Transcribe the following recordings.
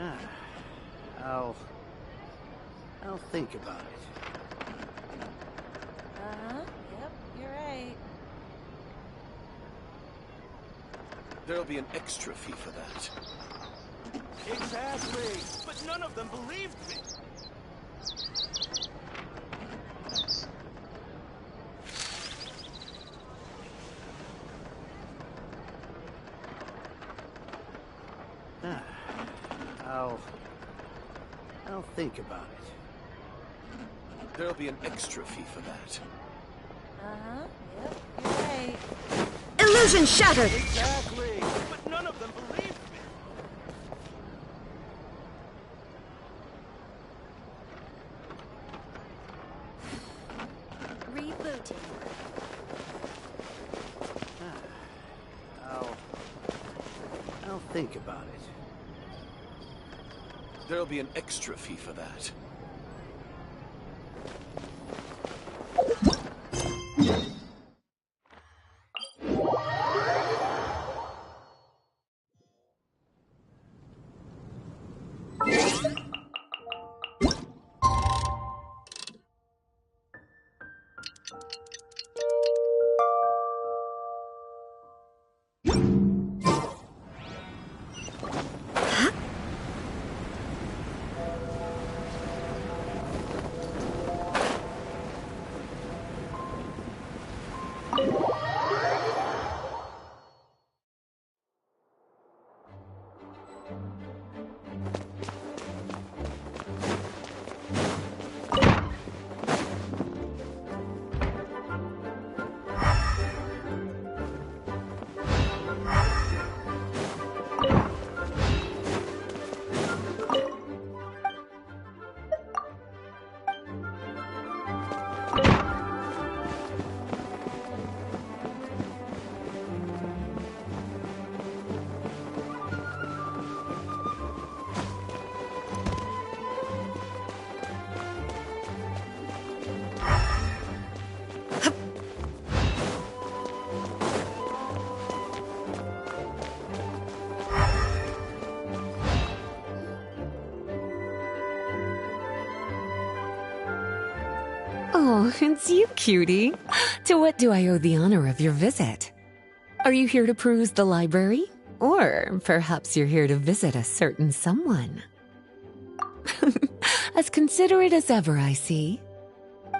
Ah, I'll think about it. Yep, you're right. There'll be an extra fee for that. Exactly! But none of them believed me! Ah, I'll think about it. There'll be an extra fee for that. Yep, you're right. Illusion shattered! Exactly! But none of them believed me! Rebooting. I'll think about it. There'll be an extra fee for that. Oh, it's you, cutie. To what do I owe the honor of your visit? Are you here to peruse the library? Or perhaps you're here to visit a certain someone? As considerate as ever, I see.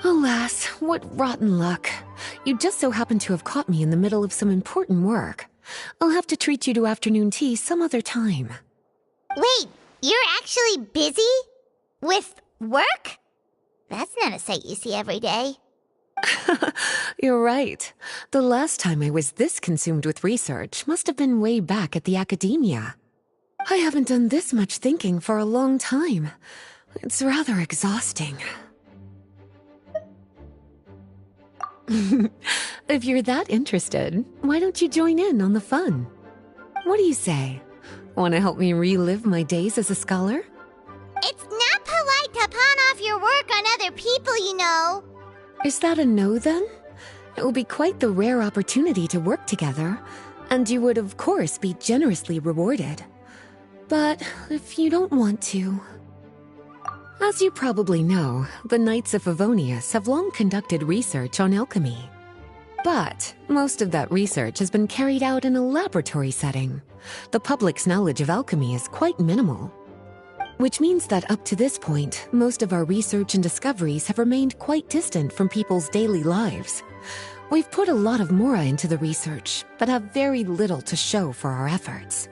Alas, what rotten luck. You just so happen to have caught me in the middle of some important work. I'll have to treat you to afternoon tea some other time. Wait, you're actually busy? With work? That's not a sight you see every day. You're right. The last time I was this consumed with research must have been way back at the academia. I haven't done this much thinking for a long time. It's rather exhausting. If you're that interested, why don't you join in on the fun? What do you say? Want to help me relive my days as a scholar? It's not polite to pawn off your work on other people, you know. Is that a no, then? It will be quite the rare opportunity to work together, and you would, of course, be generously rewarded. But if you don't want to... As you probably know, the Knights of Favonius have long conducted research on alchemy. But most of that research has been carried out in a laboratory setting. The public's knowledge of alchemy is quite minimal. Which means that up to this point, most of our research and discoveries have remained quite distant from people's daily lives. We've put a lot of mora into the research, but have very little to show for our efforts.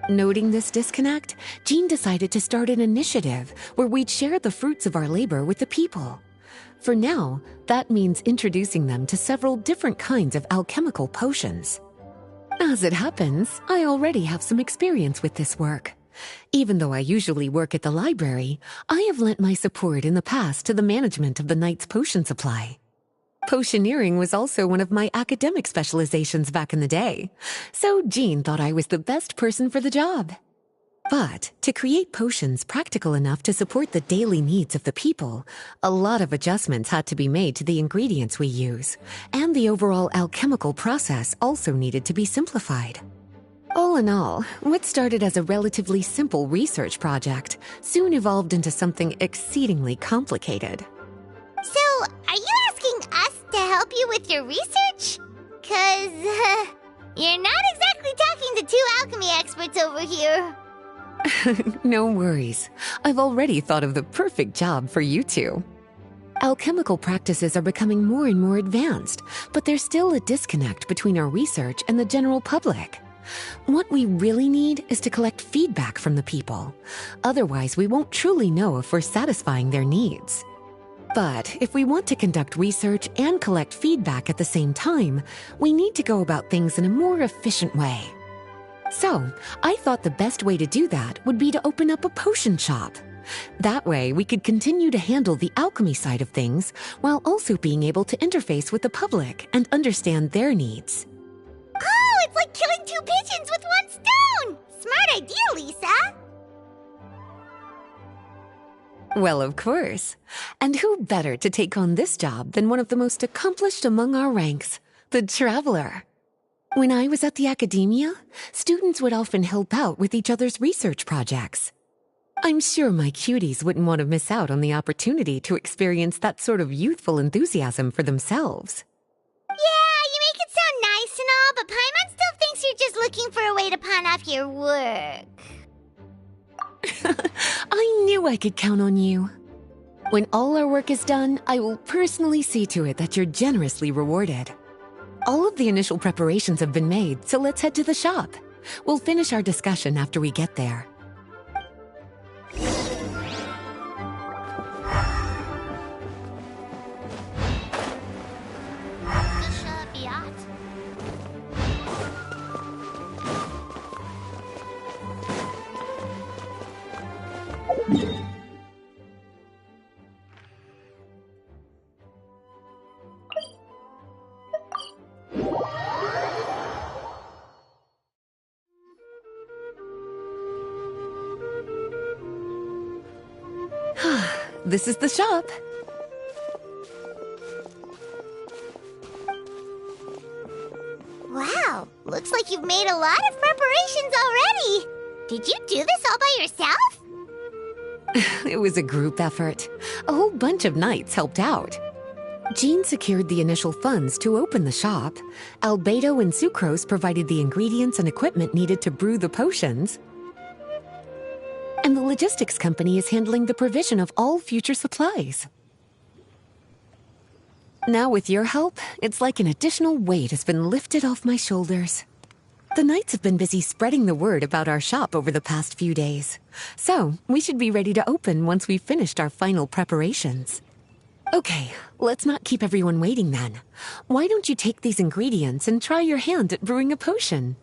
Noting this disconnect, Jean decided to start an initiative where we'd share the fruits of our labor with the people. For now, that means introducing them to several different kinds of alchemical potions. As it happens, I already have some experience with this work. Even though I usually work at the library, I have lent my support in the past to the management of the Knight's potion supply. Potioneering was also one of my academic specializations back in the day, so Jean thought I was the best person for the job. But to create potions practical enough to support the daily needs of the people, a lot of adjustments had to be made to the ingredients we use, and the overall alchemical process also needed to be simplified. All in all, what started as a relatively simple research project soon evolved into something exceedingly complicated. So, are you asking us to help you with your research? 'Cause, you're not exactly talking to two alchemy experts over here. No worries. I've already thought of the perfect job for you two. Alchemical practices are becoming more and more advanced, but there's still a disconnect between our research and the general public. What we really need is to collect feedback from the people. Otherwise, we won't truly know if we're satisfying their needs. But if we want to conduct research and collect feedback at the same time, we need to go about things in a more efficient way. So, I thought the best way to do that would be to open up a potion shop. That way, we could continue to handle the alchemy side of things while also being able to interface with the public and understand their needs. Oh, it's like killing two pigeons with one stone! Smart idea, Lisa! Well, of course. And who better to take on this job than one of the most accomplished among our ranks, the Traveler? When I was at the academia, students would often help out with each other's research projects. I'm sure my cuties wouldn't want to miss out on the opportunity to experience that sort of youthful enthusiasm for themselves. Yeah, you make it sound nice and all, but Paimon still thinks you're just looking for a way to pawn off your work. I knew I could count on you. When all our work is done, I will personally see to it that you're generously rewarded. All of the initial preparations have been made, so let's head to the shop. We'll finish our discussion after we get there. This is the shop. Wow, looks like you've made a lot of preparations already. Did you do this all by yourself? It was a group effort. A whole bunch of knights helped out. Jean secured the initial funds to open the shop. Albedo and Sucrose provided the ingredients and equipment needed to brew the potions. And the logistics company is handling the provision of all future supplies. Now with your help, it's like an additional weight has been lifted off my shoulders. The knights have been busy spreading the word about our shop over the past few days. So, we should be ready to open once we've finished our final preparations. Okay, let's not keep everyone waiting then. Why don't you take these ingredients and try your hand at brewing a potion?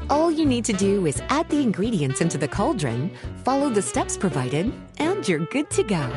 All you need to do is add the ingredients into the cauldron, follow the steps provided, and you're good to go.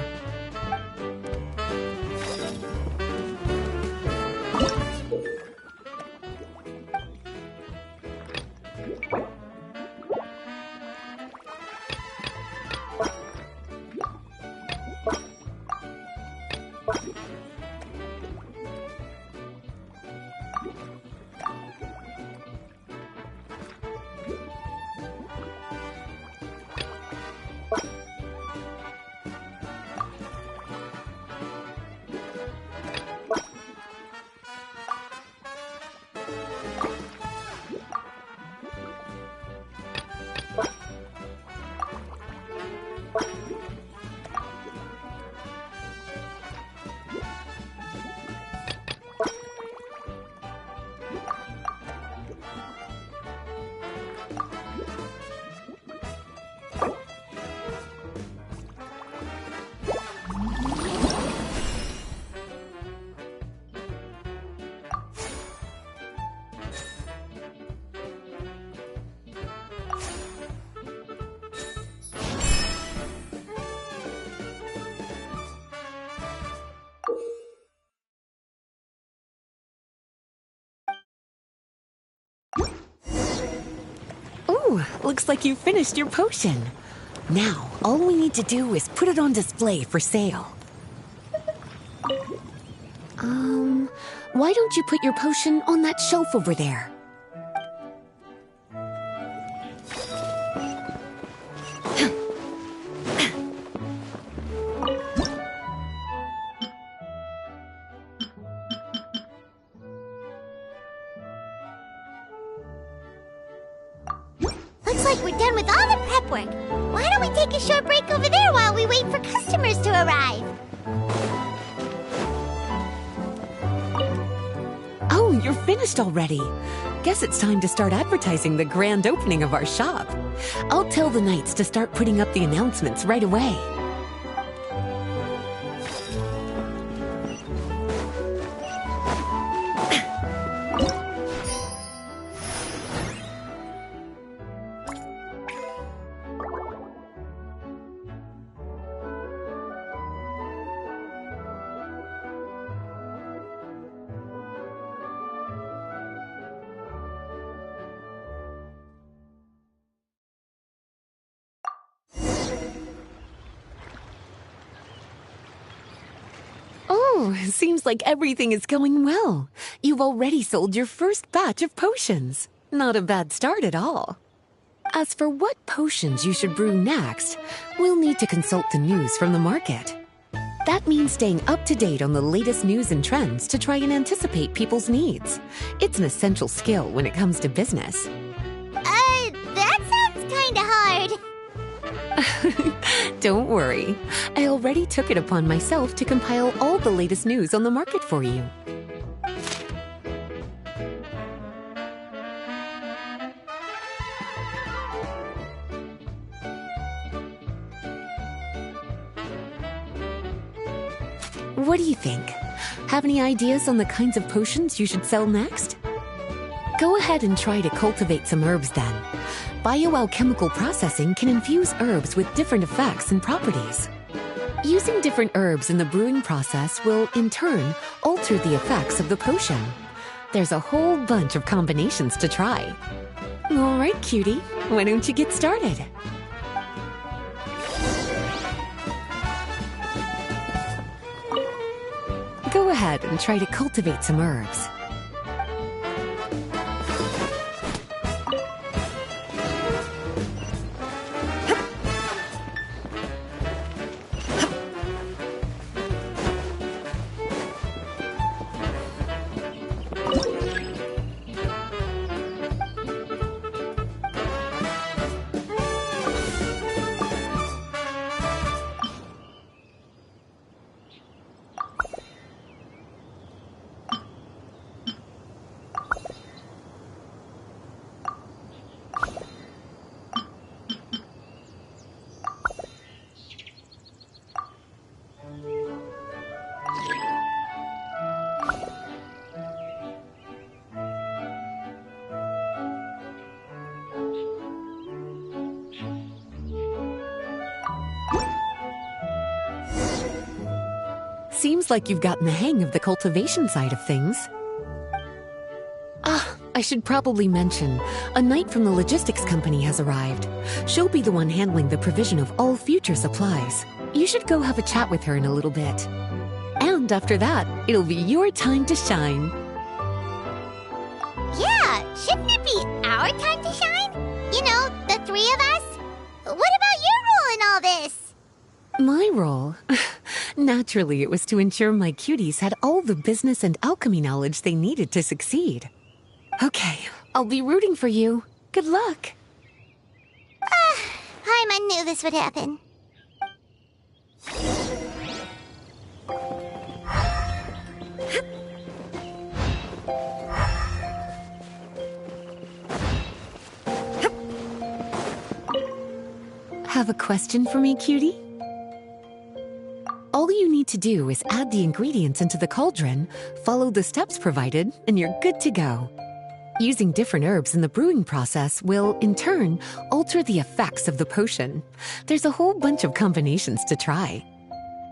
Whew, looks like you finished your potion. Now, all we need to do is put it on display for sale. Why don't you put your potion on that shelf over there? Looks like we're done with all the prep work. Why don't we take a short break over there while we wait for customers to arrive? Oh, you're finished already. Guess it's time to start advertising the grand opening of our shop. I'll tell the knights to start putting up the announcements right away. Oh, seems like everything is going well. You've already sold your first batch of potions. Not a bad start at all. As for what potions you should brew next, we'll need to consult the news from the market. That means staying up to date on the latest news and trends to try and anticipate people's needs. It's an essential skill when it comes to business. That sounds kinda hard. Don't worry. I already took it upon myself to compile all the latest news on the market for you. What do you think? Have any ideas on the kinds of potions you should sell next? Go ahead and try to cultivate some herbs then. Bioalchemical processing can infuse herbs with different effects and properties. Using different herbs in the brewing process will, in turn, alter the effects of the potion. There's a whole bunch of combinations to try. All right, cutie, why don't you get started? Go ahead and try to cultivate some herbs. Seems like you've gotten the hang of the cultivation side of things. I should probably mention, a knight from the logistics company has arrived. She'll be the one handling the provision of all future supplies. You should go have a chat with her in a little bit. And after that, it'll be your time to shine. Yeah, shouldn't it be our time to shine? You know, the three of us? What about your role in all this? My role? Naturally, it was to ensure my cuties had all the business and alchemy knowledge they needed to succeed. Okay, I'll be rooting for you. Good luck. Paimon knew this would happen. Have a question for me, cutie? All you need to do is add the ingredients into the cauldron, follow the steps provided, and you're good to go. Using different herbs in the brewing process will, in turn, alter the effects of the potion. There's a whole bunch of combinations to try.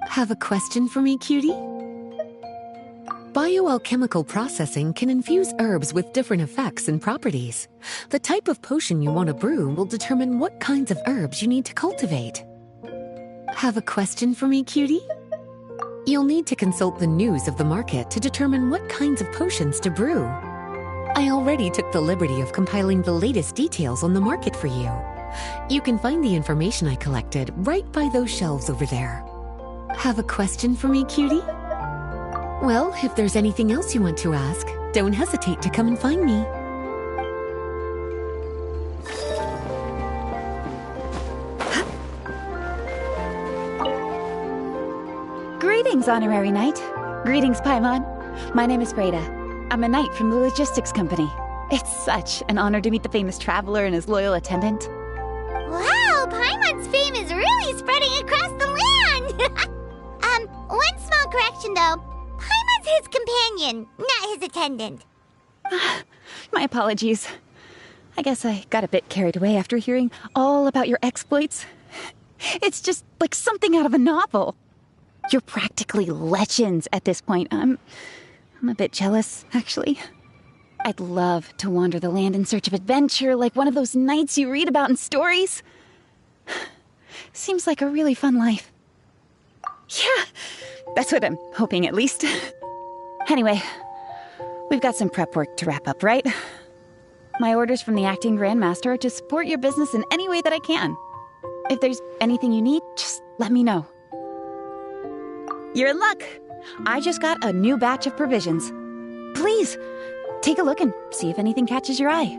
Have a question for me, cutie? Bioalchemical processing can infuse herbs with different effects and properties. The type of potion you want to brew will determine what kinds of herbs you need to cultivate. Have a question for me, cutie? You'll need to consult the news of the market to determine what kinds of potions to brew. I already took the liberty of compiling the latest details on the market for you. You can find the information I collected right by those shelves over there. Have a question for me, cutie? Well, if there's anything else you want to ask, don't hesitate to come and find me. Greetings, Honorary Knight. Greetings, Paimon. My name is Freda. I'm a knight from the logistics company. It's such an honor to meet the famous traveler and his loyal attendant. Wow, Paimon's fame is really spreading across the land! One small correction though. Paimon's his companion, not his attendant. My apologies. I guess I got a bit carried away after hearing all about your exploits. It's just like something out of a novel. You're practically legends at this point. I'm a bit jealous, actually. I'd love to wander the land in search of adventure like one of those knights you read about in stories. Seems like a really fun life. Yeah, that's what I'm hoping at least. Anyway, we've got some prep work to wrap up, right? My orders from the acting Grandmaster are to support your business in any way that I can. If there's anything you need, just let me know. You're in luck. I just got a new batch of provisions. Please, take a look and see if anything catches your eye.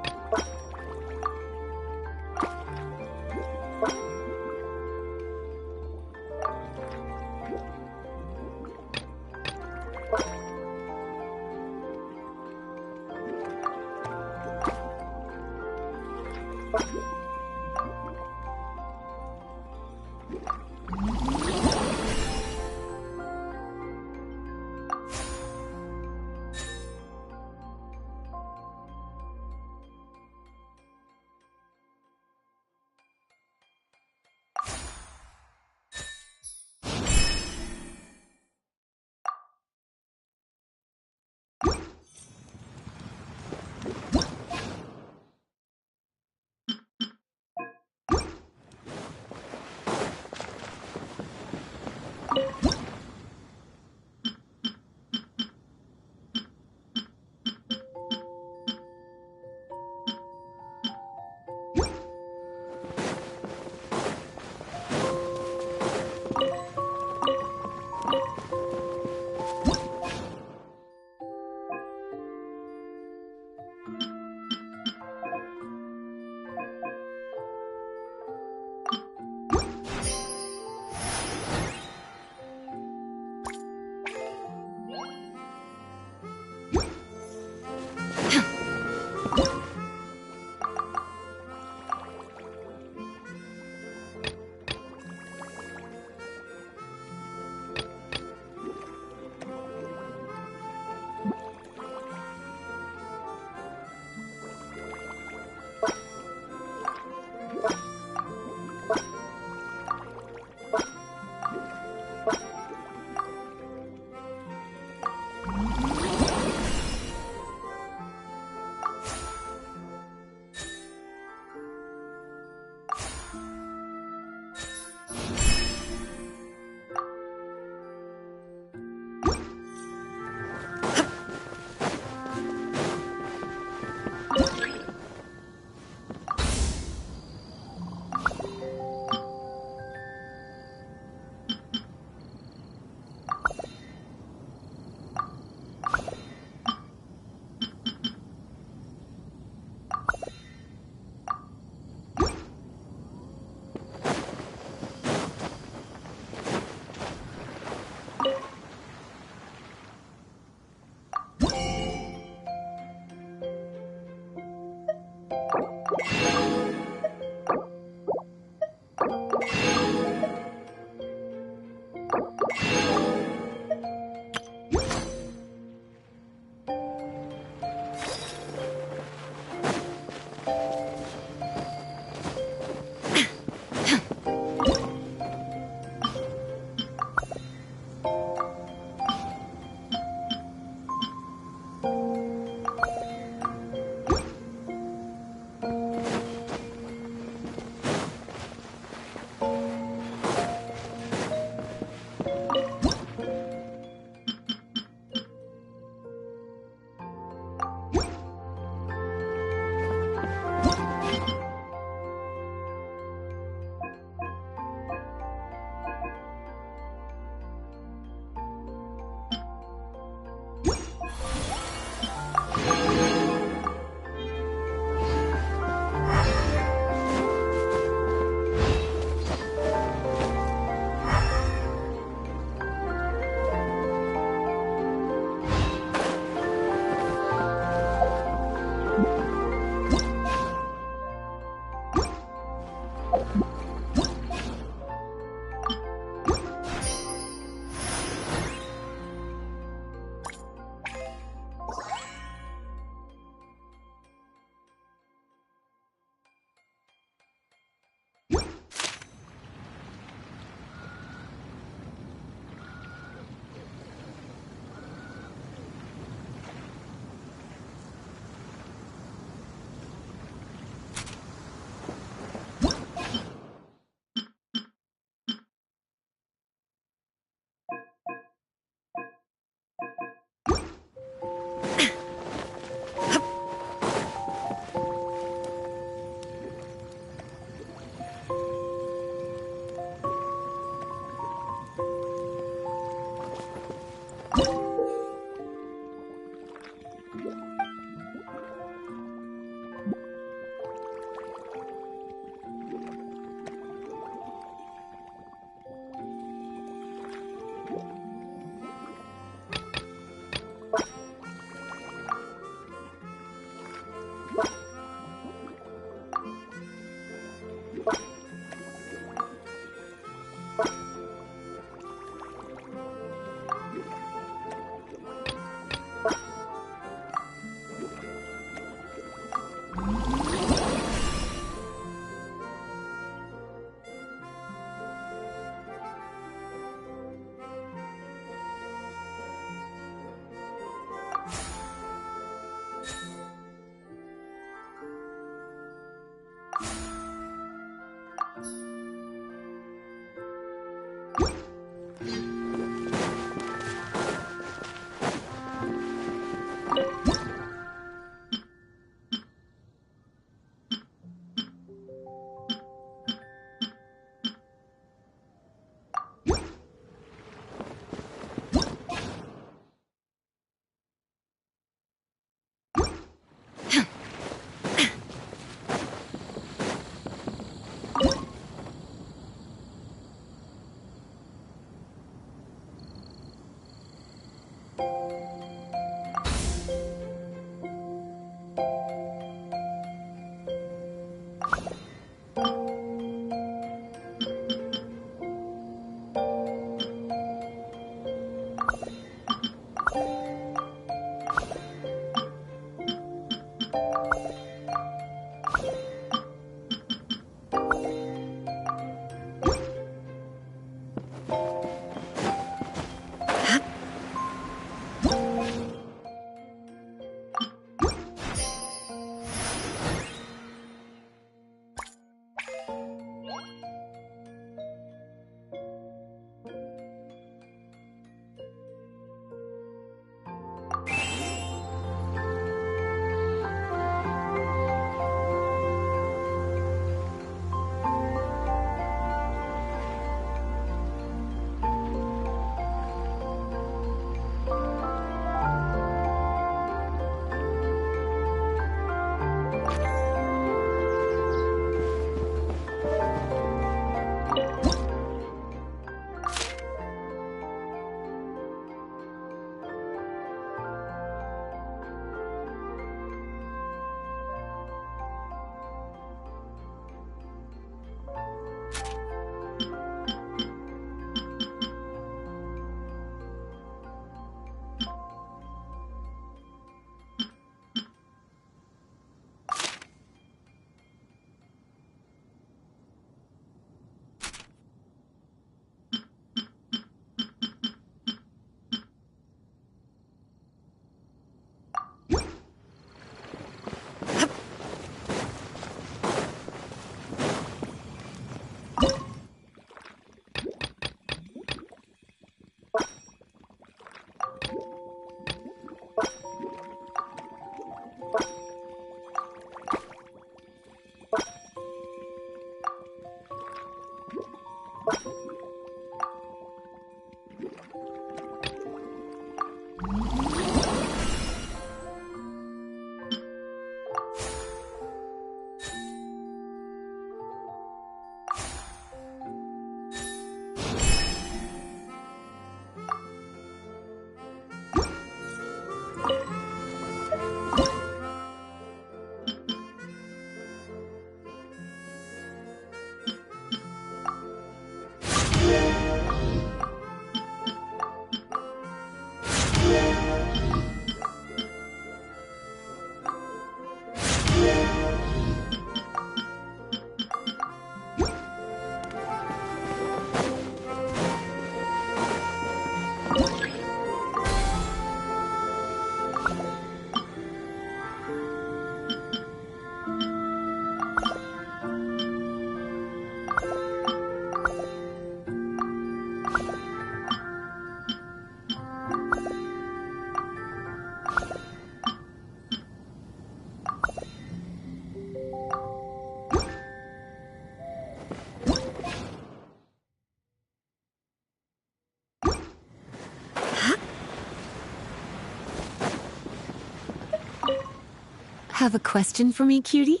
have a question for me, cutie?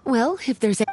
Well, if there's a...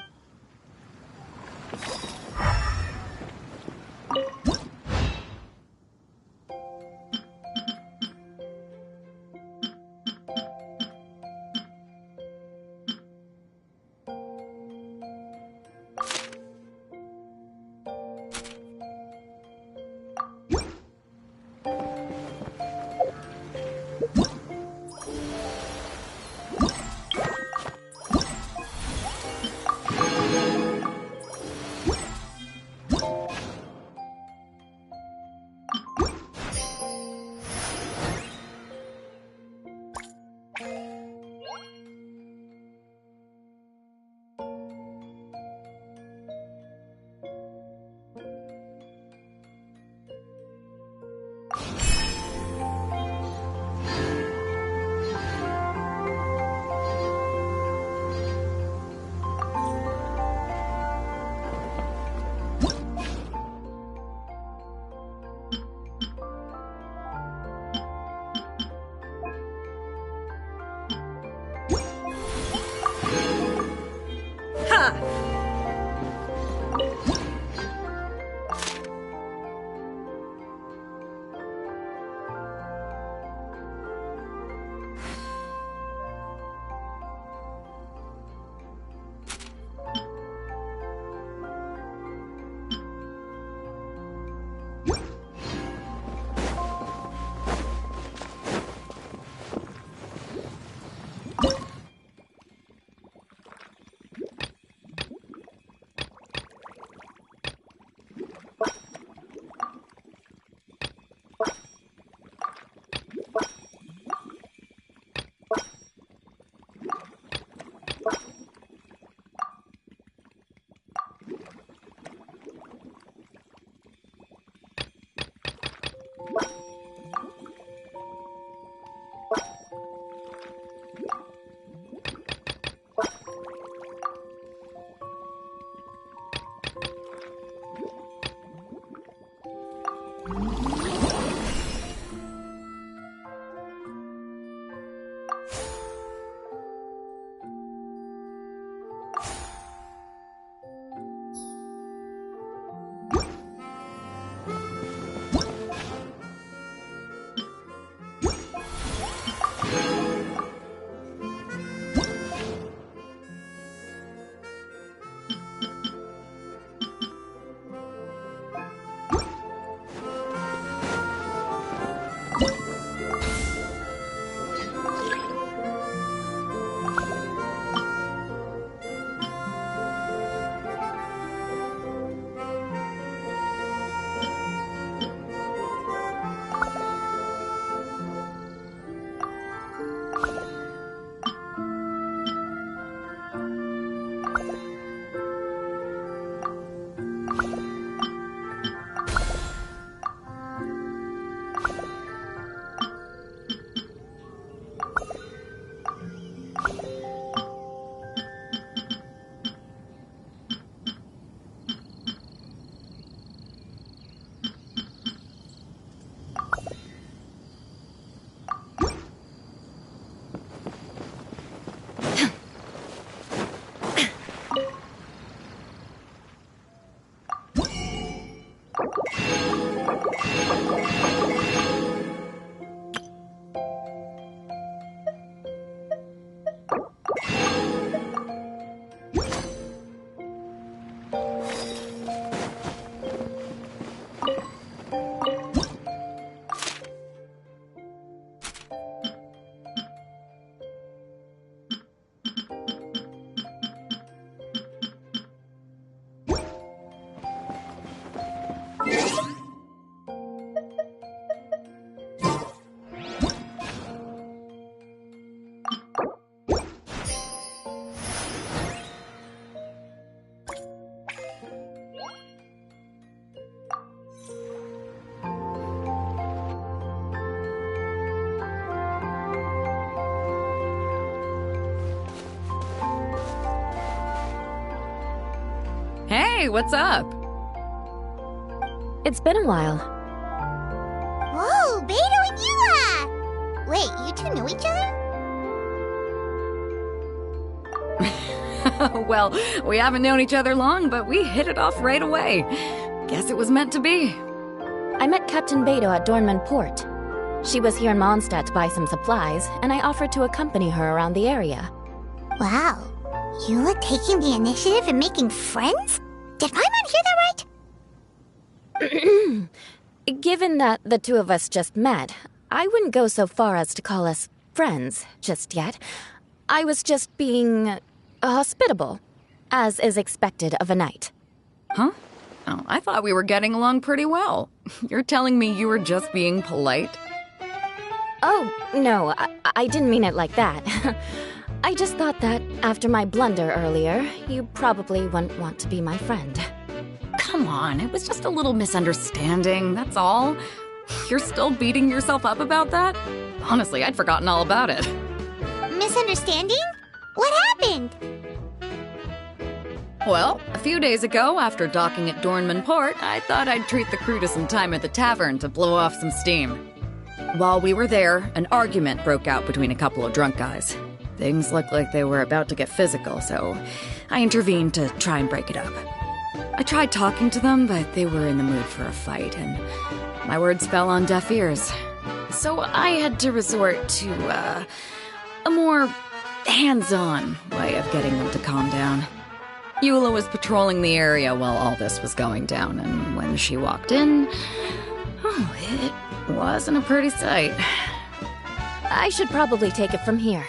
Hey, what's up? It's been a while. Whoa, Beto and Yua! Wait, you two knew each other? Well, we haven't known each other long, but we hit it off right away. Guess it was meant to be. I met Captain Beto at Dornman Port. She was here in Mondstadt to buy some supplies, and I offered to accompany her around the area. Wow. Eula taking the initiative and making friends? Did Paimon hear that right? Given that the two of us just met, I wouldn't go so far as to call us friends just yet. I was just being hospitable, as is expected of a knight. Huh? Oh, I thought we were getting along pretty well. You're telling me you were just being polite? Oh, no, I didn't mean it like that. I just thought that after my blunder earlier, you probably wouldn't want to be my friend. Come on, it was just a little misunderstanding, that's all. You're still beating yourself up about that? Honestly, I'd forgotten all about it. Misunderstanding? What happened? Well, a few days ago, after docking at Dornman Port, I thought I'd treat the crew to some time at the tavern to blow off some steam. While we were there, an argument broke out between a couple of drunk guys. Things looked like they were about to get physical, so I intervened to try and break it up. I tried talking to them, but they were in the mood for a fight, and my words fell on deaf ears. So I had to resort to, a more hands-on way of getting them to calm down. Eula was patrolling the area while all this was going down, and when she walked in, oh, it wasn't a pretty sight. I should probably take it from here.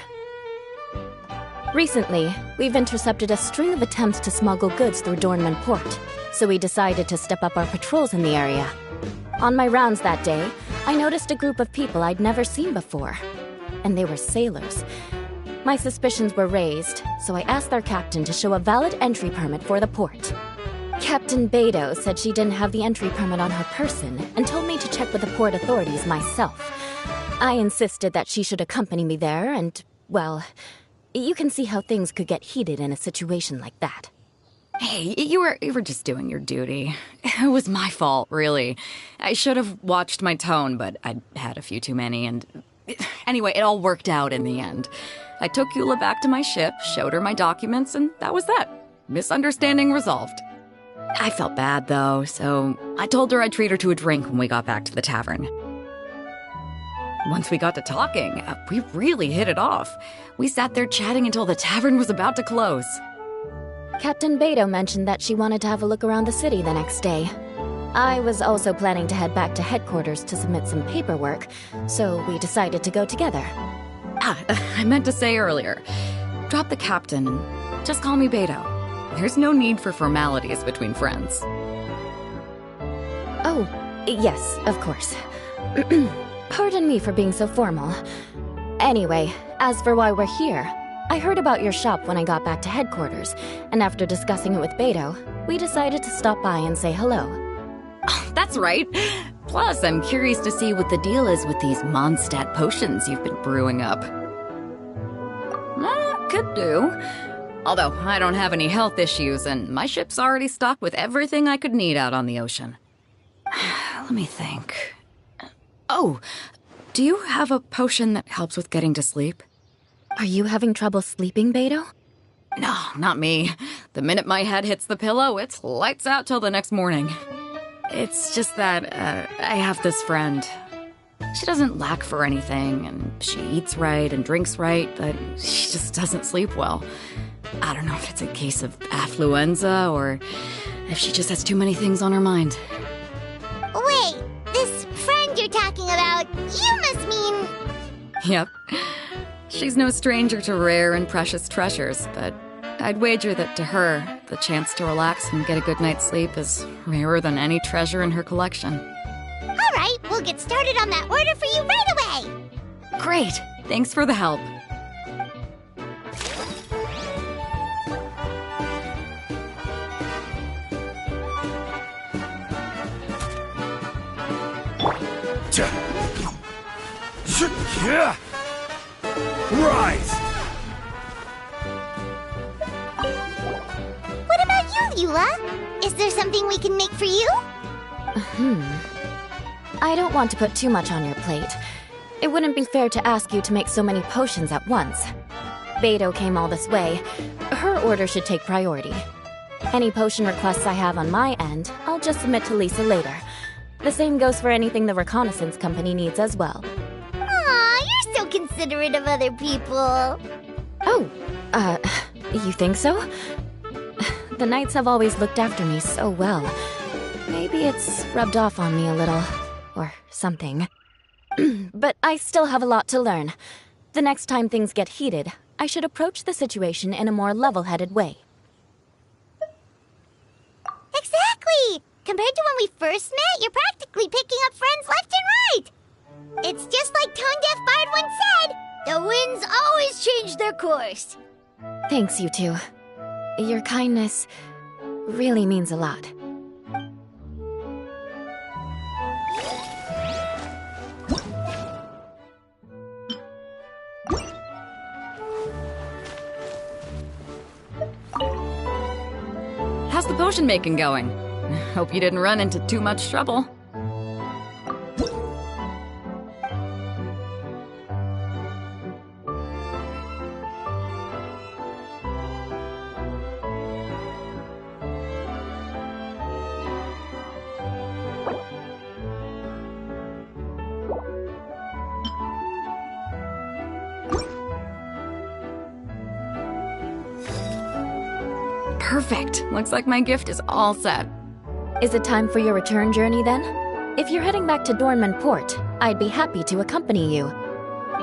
Recently, we've intercepted a string of attempts to smuggle goods through Dornman Port, so we decided to step up our patrols in the area. On my rounds that day, I noticed a group of people I'd never seen before, and they were sailors. My suspicions were raised, so I asked their captain to show a valid entry permit for the port. Captain Beto said she didn't have the entry permit on her person and told me to check with the port authorities myself. I insisted that she should accompany me there, and, well, you can see how things could get heated in a situation like that. Hey, you were just doing your duty. It was my fault, really. I should have watched my tone, but I'd had a few too many, and anyway, it all worked out in the end. I took Eula back to my ship, showed her my documents, and that was that. Misunderstanding resolved. I felt bad, though, so I told her I'd treat her to a drink when we got back to the tavern. Once we got to talking, we really hit it off. We sat there chatting until the tavern was about to close. Captain Beto mentioned that she wanted to have a look around the city the next day. I was also planning to head back to headquarters to submit some paperwork, so we decided to go together. I meant to say earlier, drop the captain and just call me Beto. There's no need for formalities between friends. Oh, yes, of course. Pardon me for being so formal. Anyway, as for why we're here, I heard about your shop when I got back to headquarters, and after discussing it with Beto, we decided to stop by and say hello. Oh, that's right. Plus, I'm curious to see what the deal is with these Mondstadt potions you've been brewing up. Could do. Although, I don't have any health issues, and my ship's already stocked with everything I could need out on the ocean. Let me think. Oh, do you have a potion that helps with getting to sleep? Are you having trouble sleeping, Beto? No, not me. The minute my head hits the pillow, it's lights out till the next morning. It's just that, I have this friend. She doesn't lack for anything, and she eats right and drinks right, but she just doesn't sleep well. I don't know if it's a case of affluenza, or if she just has too many things on her mind. Wait, this friend you're talking about, you must mean... Yep. She's no stranger to rare and precious treasures, but I'd wager that to her, the chance to relax and get a good night's sleep is rarer than any treasure in her collection. All right, we'll get started on that order for you right away. Great! Thanks for the help. Rise! What about you, Eula? Is there something we can make for you? I don't want to put too much on your plate. It wouldn't be fair to ask you to make so many potions at once. Beto came all this way. Her order should take priority. Any potion requests I have on my end, I'll just submit to Lisa later. The same goes for anything the reconnaissance company needs as well. Aw, you're so considerate of other people. Oh, you think so? The Knights have always looked after me so well. Maybe it's rubbed off on me a little, or something. But I still have a lot to learn. The next time things get heated, I should approach the situation in a more level-headed way. Exactly! Compared to when we first met, you're practically picking up friends left and right. It's just like Tone Deaf Bard once said, the winds always change their course. Thanks, you two. Your kindness really means a lot. How's the potion making going? Hope you didn't run into too much trouble. Perfect. Looks like my gift is all set. Is it time for your return journey then? If you're heading back to Dornman Port, I'd be happy to accompany you.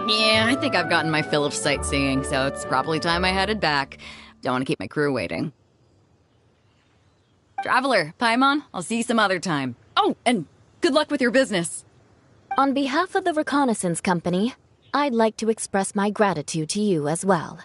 Yeah, I think I've gotten my fill of sightseeing, so it's probably time I headed back. Don't want to keep my crew waiting. Traveler, Paimon, I'll see you some other time. Oh, and good luck with your business. On behalf of the reconnaissance company, I'd like to express my gratitude to you as well.